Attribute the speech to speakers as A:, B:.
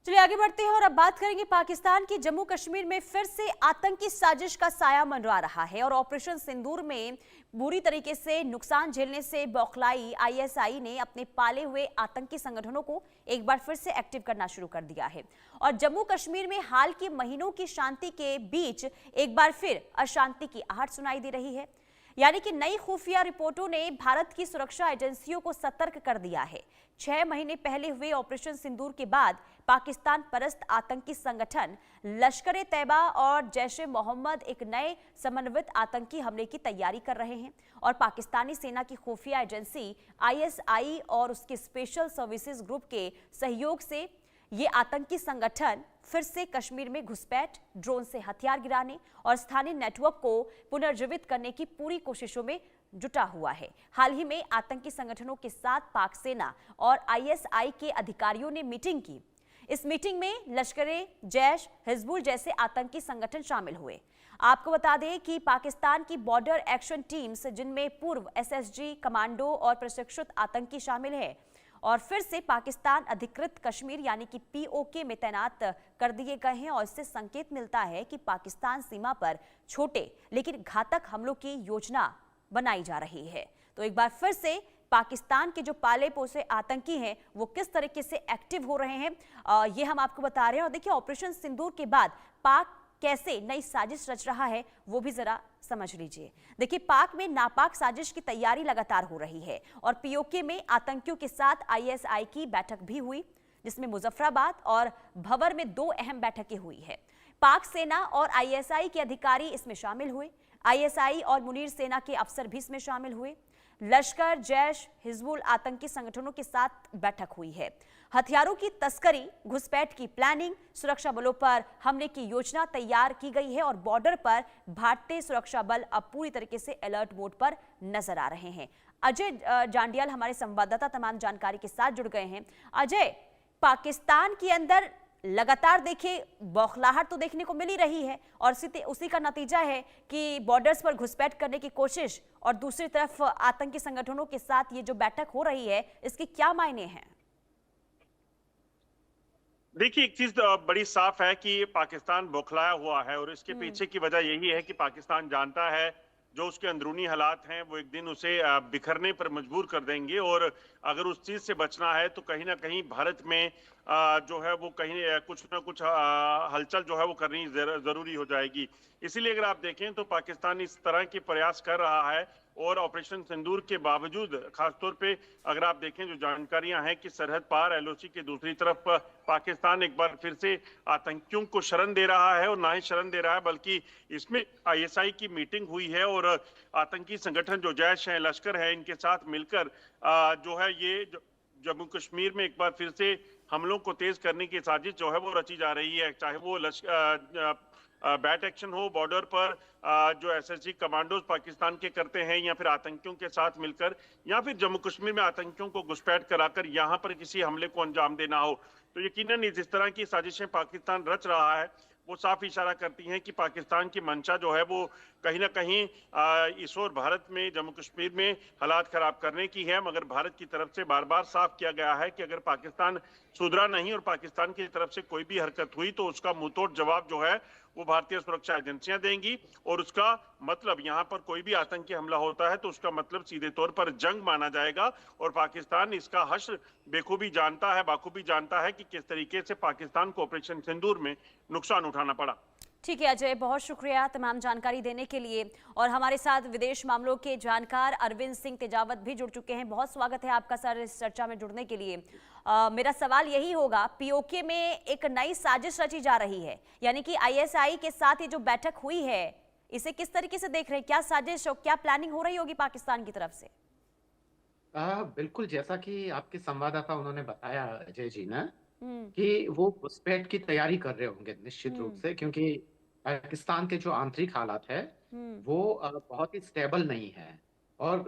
A: चलिए आगे बढ़ते हैं और अब बात करेंगे पाकिस्तान की जम्मू कश्मीर में फिर से आतंकी साजिश का साया मंडरा रहा है और ऑपरेशन सिंदूर में बुरी तरीके से नुकसान झेलने से बौखलाई आईएसआई ने अपने पाले हुए आतंकी संगठनों को एक बार फिर से एक्टिव करना शुरू कर दिया है और जम्मू कश्मीर में हाल के महीनों की शांति के बीच एक बार फिर अशांति की आहट सुनाई दे रही है। यानी कि नई खुफिया रिपोर्टों ने भारत की सुरक्षा एजेंसियों को सतर्क कर दिया है। 6 महीने पहले हुए ऑपरेशन सिंदूर के बाद पाकिस्तान परस्त आतंकी संगठन लश्कर ए तैयबा और जैश ए मोहम्मद एक नए समन्वित आतंकी हमले की तैयारी कर रहे हैं और पाकिस्तानी सेना की खुफिया एजेंसी आईएसआई और उसके स्पेशल सर्विसेज ग्रुप के सहयोग से ये आतंकी संगठन फिर से कश्मीर में घुसपैठ, ड्रोन से हथियार गिराने और स्थानीय नेटवर्क को पुनर्जीवित करने की पूरी कोशिशों में जुटा हुआ है। हाल ही में आतंकी संगठनों के साथ पाक सेना और आईएसआई के अधिकारियों ने मीटिंग की। इस मीटिंग में लश्कर-ए जैश, हिजबुल जैसे आतंकी संगठन शामिल हुए। आपको बता दें कि पाकिस्तान की बॉर्डर एक्शन टीम्स, जिनमें पूर्व एसएसजी कमांडो और प्रशिक्षित आतंकी शामिल है, और फिर से पाकिस्तान अधिकृत कश्मीर यानी कि पीओके में तैनात कर दिए गए हैं और इससे संकेत मिलता है कि पाकिस्तान सीमा पर छोटे लेकिन घातक हमलों की योजना बनाई जा रही है। तो एक बार फिर से पाकिस्तान के जो पाले पोसे आतंकी हैं वो किस तरीके से एक्टिव हो रहे हैं, ये हम आपको बता रहे हैं। और देखिए, ऑपरेशन सिंदूर के बाद पाक कैसे नई साजिश रच रहा है वो भी जरा समझ लीजिए। देखिए, पाक में नापाक साजिश की तैयारी लगातार हो रही है और पीओके में आतंकियों के साथ आईएसआई की बैठक भी हुई, जिसमें मुजफ्फराबाद और भवर में 2 अहम बैठकें हुई है। पाक सेना और आईएसआई के अधिकारी इसमें शामिल हुए। आईएसआई और मुनीर सेना के अफसर भी इसमें शामिल हुए। लश्कर, जैश, हिजबुल आतंकी संगठनों के साथ बैठक हुई है। हथियारों की तस्करी, घुसपैठ की प्लानिंग, सुरक्षा बलों पर हमले की योजना तैयार की गई है और बॉर्डर पर भारतीय सुरक्षा बल अब पूरी तरीके से अलर्ट मोड पर नजर आ रहे हैं। अजय जांडियाल हमारे संवाददाता तमाम जानकारी के साथ जुड़ गए हैं। अजय, पाकिस्तान के अंदर लगातार देखिए बौखलाहट तो देखने को मिल ही रही है और उसी का नतीजा है कि बॉर्डर्स पर घुसपैठ करने की कोशिश, और दूसरी तरफ आतंकी संगठनों के साथ ये जो बैठक हो रही है, इसके क्या मायने हैं?
B: देखिए, एक चीज बड़ी साफ है कि पाकिस्तान बौखलाया हुआ है और इसके पीछे की वजह यही है कि पाकिस्तान जानता है जो उसके अंदरूनी हालात हैं वो एक दिन उसे बिखरने पर मजबूर कर देंगे और अगर उस चीज से बचना है तो कहीं ना कहीं भारत में जो है वो कहीं कुछ ना कुछ हलचल जो है वो करनी जरूरी हो जाएगी। इसीलिए अगर आप देखें तो पाकिस्तान इस तरह के प्रयास कर रहा है और ऑपरेशन सिंदूर के बावजूद, खासतौर पे अगर आप देखें जो जानकारियां हैं कि सरहद पार एलओसी के दूसरी तरफ पाकिस्तान एक बार फिर से आतंकियों को शरण दे रहा है और ना ही शरण दे रहा है बल्कि इसमें आईएसआई की मीटिंग हुई है और आतंकी संगठन जो जैश है, लश्कर है, इनके साथ मिलकर जो है ये जम्मू कश्मीर में एक बार फिर से हमलों को तेज करने की साजिश जो है वो रची जा रही है। चाहे वो बैट एक्शन हो बॉर्डर पर, जो एसएसजी कमांडोज पाकिस्तान के करते हैं, या फिर आतंकियों के साथ मिलकर, या फिर जम्मू कश्मीर में आतंकियों को घुसपैठ कराकर यहां पर किसी हमले को अंजाम देना हो, तो यकीनन जिस तरह की साजिशें पाकिस्तान रच रहा है वो साफ इशारा करती हैं कि पाकिस्तान की मंशा जो है वो कहीं ना कहीं इस ओर भारत में जम्मू कश्मीर में हालात खराब करने की है। मगर भारत की तरफ से बार बार साफ किया गया है कि अगर पाकिस्तान सुधरा नहीं और पाकिस्तान की तरफ से कोई भी हरकत हुई तो उसका मुंहतोड़ जवाब जो है वो भारतीय सुरक्षा एजेंसियां देंगी और उसका मतलब यहाँ पर कोई भी आतंकी हमला होता है तो उसका मतलब सीधे तौर पर जंग माना जाएगा और पाकिस्तान इसका हश्र बेखूबी जानता है, बाखूबी जानता है कि किस तरीके से पाकिस्तान को ऑपरेशन सिंदूर में नुकसान उठाना पड़ा।
A: ठीक है अजय, बहुत शुक्रिया तमाम जानकारी देने के लिए। और हमारे साथ विदेश मामलों के जानकार अरविंद सिंह तेजावत भी जुड़ चुके हैं। बहुत स्वागत है आपका सर इस चर्चा में जुड़ने के लिए। मेरा सवाल यही होगा, पीओके में एक नई साजिश रची जा रही है, यानी कि आईएसआई के साथ ये जो बैठक हुई है इसे किस तरीके से देख रहे हैं? क्या साजिश और क्या प्लानिंग हो रही होगी पाकिस्तान की तरफ से?
C: बिल्कुल, जैसा कि आपके संवाददाता उन्होंने बताया अजय जी ना,
A: हम्म।
C: कि वो घुसपैठ की तैयारी कर रहे होंगे निश्चित रूप
A: हम्म।
C: से, क्योंकि पाकिस्तान के जो आंतरिक हालात है
A: हम्म।
C: वो बहुत ही स्टेबल नहीं है और